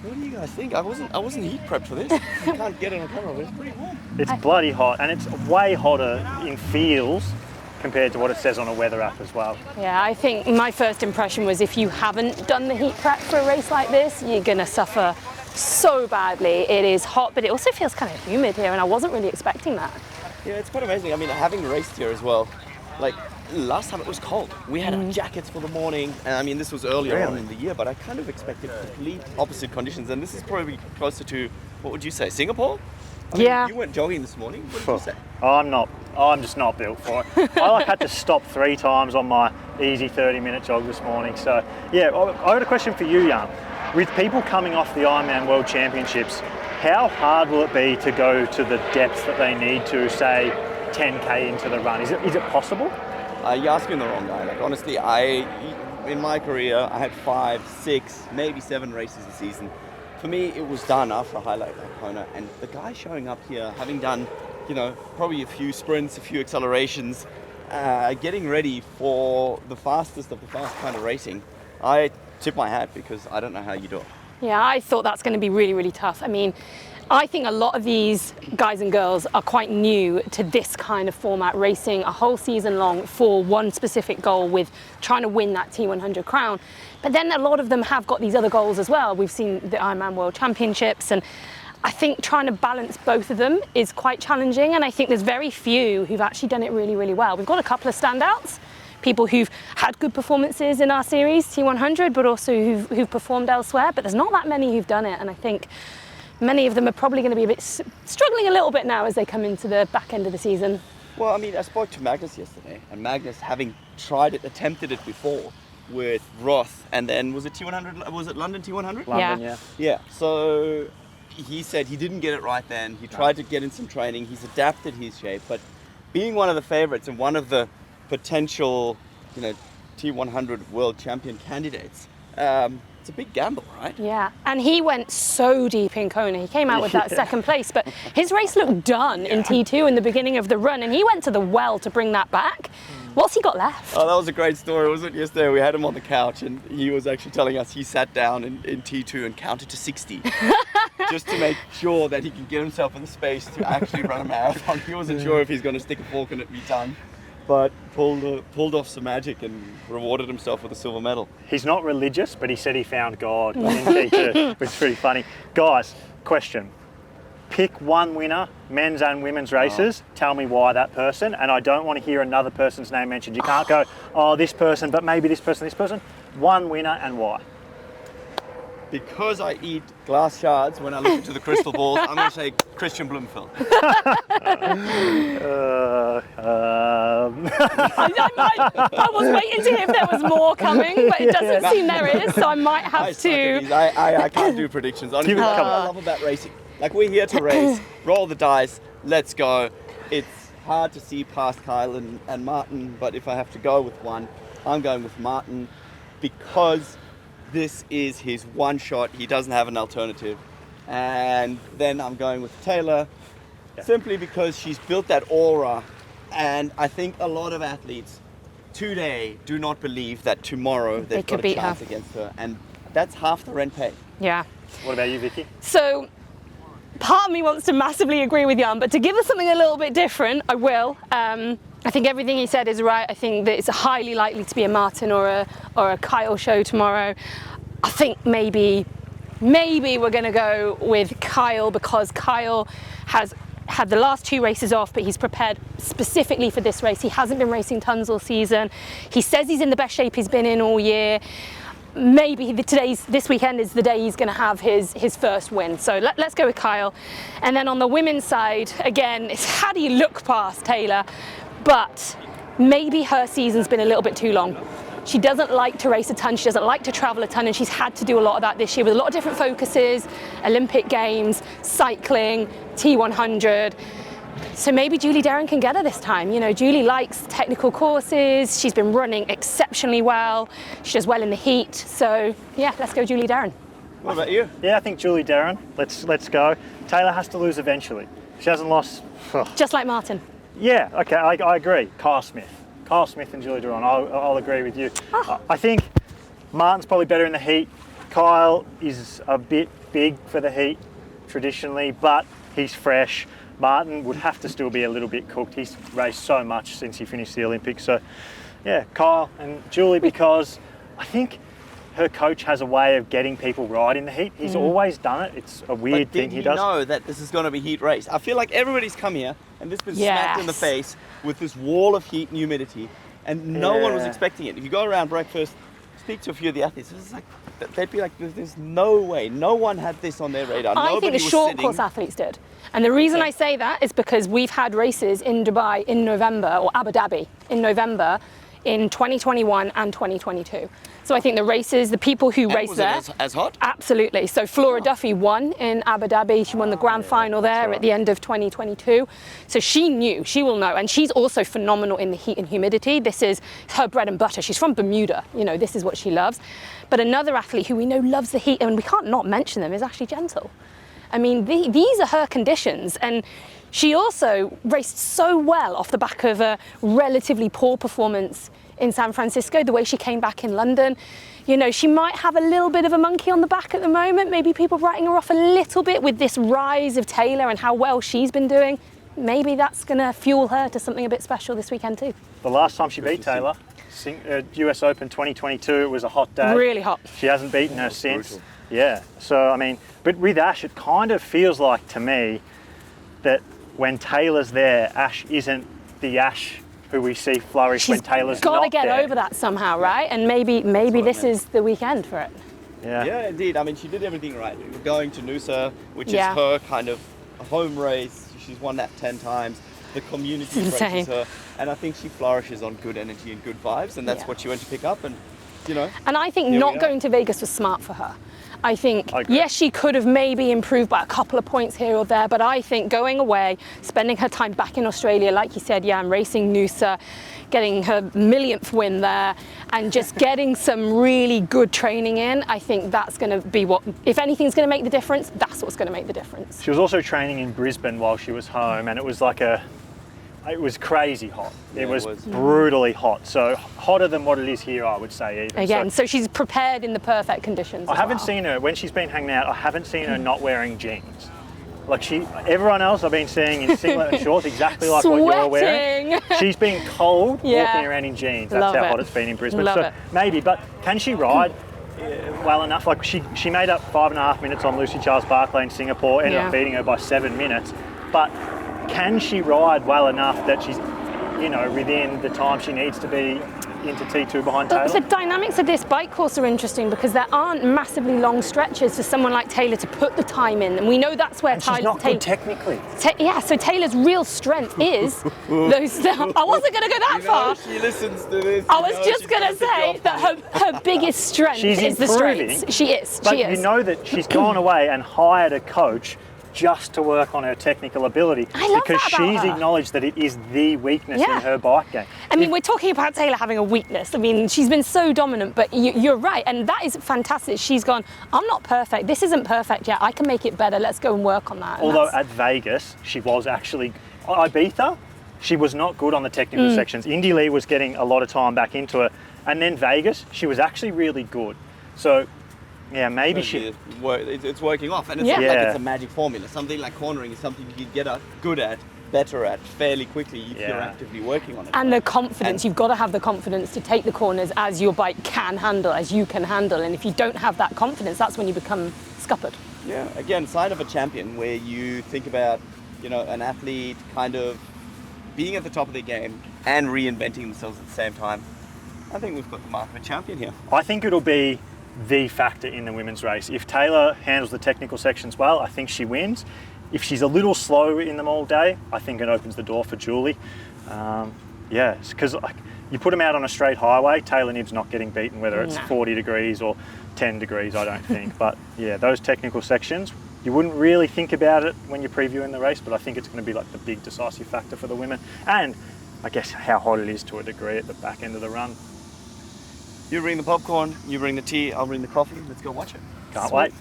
What do you guys think? I wasn't heat prepped for this. You can't get it on camera, but it's pretty warm. It's bloody hot, and it's way hotter in feels compared to what it says on a weather app as well. Yeah, I think my first impression was if you haven't done the heat prep for a race like this, you're going to suffer so badly. It is hot, but it also feels kind of humid here, and I wasn't really expecting that. Yeah, it's quite amazing. I mean, having raced here as well, like last time it was cold. We had our jackets for the morning, and I mean, this was earlier on in the year, but I kind of expected complete opposite conditions, and this is probably closer to, what would you say, Singapore? I mean, Yeah. you went jogging this morning. What did you say? I'm just not built for it. I had to stop 3 times on my easy 30-minute jog this morning. So, yeah, I got a question for you, Jan. With people coming off the Ironman World Championships, how hard will it be to go to the depths that they need to, say, 10K into the run? Is it possible? You're asking the wrong guy. Like, honestly, in my career, I had 5, 6, maybe 7 races a season. For me, it was done after a highlight like Kona, and the guy showing up here, having done, probably a few sprints, a few accelerations, getting ready for the fastest of the fast kind of racing, I tip my hat because I don't know how you do it. Yeah, I thought that's going to be really, really tough. I mean, I think a lot of these guys and girls are quite new to this kind of format, racing a whole season long for one specific goal with trying to win that T100 crown. But then a lot of them have got these other goals as well. We've seen the Ironman World Championships, and I think trying to balance both of them is quite challenging, and I think there's very few who've actually done it really, really well. We've got a couple of standouts, people who've had good performances in our series, T100, but also who've performed elsewhere, but there's not that many who've done it, and I think many of them are probably going to be a bit struggling a little bit now as they come into the back end of the season. Well, I mean, I spoke to Magnus yesterday, and Magnus, having tried it, attempted it before with Roth, and then was it T100? Was it London T100? London, yeah. Yeah. So he said he didn't get it right then. He tried to get in some training. He's adapted his shape, but being one of the favorites and one of the potential, T100 world champion candidates, it's a big gamble, right? Yeah, and he went so deep in Kona. He came out with that second place, but his race looked done in T2 in the beginning of the run, and he went to the well to bring that back. What's he got left? Oh, that was a great story, wasn't it? Yesterday we had him on the couch, and he was actually telling us he sat down in T2 and counted to 60 just to make sure that he can get himself in the space to actually run a marathon. He wasn't sure if he's going to stick a fork in it and be done, but pulled off some magic and rewarded himself with a silver medal. He's not religious, but he said he found God in T2, which is pretty funny. Guys, question. Pick one winner, men's and women's races. Tell me why that person, and I don't want to hear another person's name mentioned. You can't go, this person, but maybe this person, this person. One winner and why. Because I eat glass shards when I look into the crystal balls, I'm going to say Christian Blumenfeld. I was waiting to hear if there was more coming, but it doesn't seem there is, so I might have to. I can't do predictions. Honestly, that's what I love about racing. Like, we're here to race, roll the dice, let's go. It's hard to see past Kyle and Martin, but if I have to go with one, I'm going with Martin because this is his one shot. He doesn't have an alternative. And then I'm going with Taylor simply because she's built that aura. And I think a lot of athletes today do not believe that tomorrow they've got a chance against her. And that's half the rent paid. Yeah. What about you, Vicky? So, part of me wants to massively agree with Jan, but to give us something a little bit different, I will. I think everything he said is right. I think that it's highly likely to be a Martin or a Kyle show tomorrow. I think maybe we're going to go with Kyle because Kyle has had the last 2 races off, but he's prepared specifically for this race. He hasn't been racing tons all season. He says he's in the best shape he's been in all year. Maybe this weekend is the day he's going to have his first win. So let's go with Kyle. And then on the women's side, again, it's how do you look past Taylor? But maybe her season's been a little bit too long. She doesn't like to race a ton, she doesn't like to travel a ton, and she's had to do a lot of that this year with a lot of different focuses, Olympic Games, cycling, T100. So maybe Julie Derren can get her this time. Julie likes technical courses, she's been running exceptionally well, she does well in the heat, so yeah, let's go Julie Derren. What about you? Yeah, I think Julie Derren. Let's go. Taylor has to lose eventually. She hasn't lost. Just like Martin. Yeah, okay, I agree. Kyle Smith and Julie Derren. I'll agree with you. I think Martin's probably better in the heat. Kyle is a bit big for the heat traditionally, but he's fresh. Martin would have to still be a little bit cooked. He's raced so much since he finished the Olympics. So, yeah, Kyle and Julie, because I think her coach has a way of getting people right in the heat. He's always done it. It's a weird thing he does. Did he know that this is going to be heat race? I feel like everybody's come here and this been smacked in the face with this wall of heat and humidity, and no one was expecting it. If you go around breakfast, speak to a few of the athletes, it's like they'd be like, "There's no way. No one had this on their radar." I think the short course athletes did. And the reason I say that is because we've had races in Dubai in November, or Abu Dhabi in November, in 2021 and 2022. So I think the races, the people who race there... Was it as hot? Absolutely. So Flora Duffy won in Abu Dhabi. She won the grand final there at the end of 2022. So she knew, she will know. And she's also phenomenal in the heat and humidity. This is her bread and butter. She's from Bermuda. You know, this is what she loves. But another athlete who we know loves the heat, and we can't not mention them, is Ashleigh Gentle. I mean, these are her conditions. And she also raced so well off the back of a relatively poor performance in San Francisco, the way she came back in London. You know, she might have a little bit of a monkey on the back at the moment, maybe people writing her off a little bit with this rise of Taylor and how well she's been doing. Maybe that's going to fuel her to something a bit special this weekend too. The last time she beat Taylor, US Open 2022, it was a hot day. Really hot. She hasn't beaten her since. Yeah, so I mean, but with Ash, it kind of feels like to me that when Taylor's there, Ash isn't the Ash who we see flourish when Taylor's not there. Got to get over that somehow, right? And maybe this is the weekend for it. Yeah, indeed. I mean, she did everything right. We're going to Noosa, which is her kind of a home race. She's won that 10 times. The community embraces her, and I think she flourishes on good energy and good vibes, and that's what she went to pick up. And you know. And I think not going to Vegas was smart for her. I think, yes, she could have maybe improved by a couple of points here or there, but I think going away, spending her time back in Australia, like you said, racing Noosa, getting her millionth win there, and just getting some really good training in, I think that's going to be what, if anything's going to make the difference, that's what's going to make the difference. She was also training in Brisbane while she was home, and it was like it was crazy hot. It was brutally hot. So hotter than what it is here, I would say even. Again, so she's prepared in the perfect conditions. I haven't seen her, when she's been hanging out, I haven't seen her not wearing jeans. Like everyone else I've been seeing in singlet and shorts, exactly like what you're wearing. She's been cold walking around in jeans. That's how hot it's been in Brisbane. So maybe, but can she ride well enough? Like she made up 5.5 minutes on Lucy Charles Barclay in Singapore, ended up beating her by 7 minutes. But can she ride well enough that she's, you know, within the time she needs to be into T2 behind Taylor? The dynamics of this bike course are interesting because there aren't massively long stretches for someone like Taylor to put the time in, and we know that's where She's not good technically. So Taylor's real strength is those. I wasn't going to go that far. She listens to this. I was just going to say that her biggest strength is the strengths. She is. But you know that she's gone away and hired a coach just to work on her technical ability because she's acknowledged that it is the weakness in her bike game. I mean, we're talking about Taylor having a weakness. I mean, she's been so dominant, but you're right, and that is fantastic. She's gone, I'm not perfect. This isn't perfect yet. I can make it better. Let's go and work on that. Although at Vegas, she was actually, Ibiza, she was not good on the technical sections. Indy Lee was getting a lot of time back into her, and then Vegas, she was actually really good. So yeah, maybe it's working off, and it's not like it's a magic formula. Something like cornering is something you can get good at, better at, fairly quickly if you're actively working on it. And the confidence, you've got to have the confidence to take the corners as your bike can handle, as you can handle. And if you don't have that confidence, that's when you become scuppered. Yeah, again, sign of a champion, where you think about, you know, an athlete kind of being at the top of their game and reinventing themselves at the same time. I think we've got the mark of a champion here. I think it'll be the factor in the women's race. If Taylor handles the technical sections well, I think she wins. If she's a little slow in them all day, I think it opens the door for Julie. Because you put them out on a straight highway, Taylor Nibb's not getting beaten, whether it's 40 degrees or 10 degrees, I don't think. But yeah, those technical sections, you wouldn't really think about it when you're previewing the race, but I think it's going to be like the big decisive factor for the women. And I guess how hot it is to a degree at the back end of the run. You bring the popcorn, you bring the tea, I'll bring the coffee. Let's go watch it. Can't wait.